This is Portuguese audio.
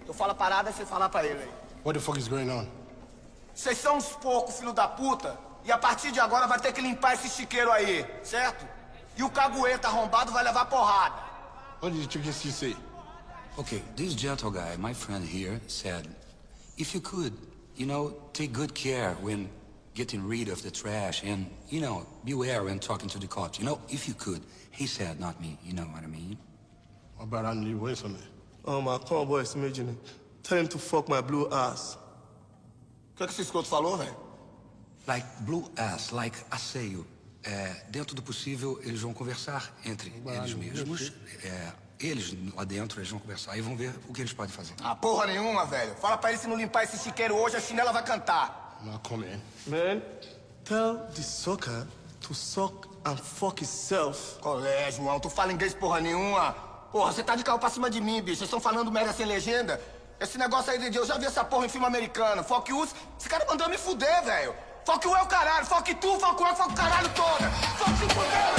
Eu falo a parada e você fala pra ele aí. What the fuck is going on? Vocês são uns porcos, filho da puta. E a partir de agora vai ter que limpar esse chiqueiro aí, certo? E o cagueta arrombado vai levar porrada. What did the chicken say? Okay, this gentle guy, my friend here, said, if you could, take good care when getting rid of the trash and, beware when talking to the cops. If you could. He said, not me. You know what I mean? What about Andy Wilson? Oh, my convoy is imaging. Tell him to fuck my blue ass. O que esse escroto falou, velho? Like blue ass, like asseio. Dentro do possível, eles vão conversar entre eles mesmos. Eles lá dentro, eles vão conversar e vão ver o que eles podem fazer. Ah, porra nenhuma, velho. Fala pra ele se não limpar esse chiqueiro hoje, a chinela vai cantar. Now come in. Man, tell the sucker to suck and fuck himself. Colé, João, tu fala inglês porra nenhuma. Porra, você tá de carro pra cima de mim, bicho. Vocês estão falando merda sem legenda? Esse negócio aí de eu já vi essa porra em filme americano. Fuck you, esse cara mandou me fuder, velho. Fuck you é o caralho. Fuck tu, fuck you, fuck o caralho toda. Fuck se fuder,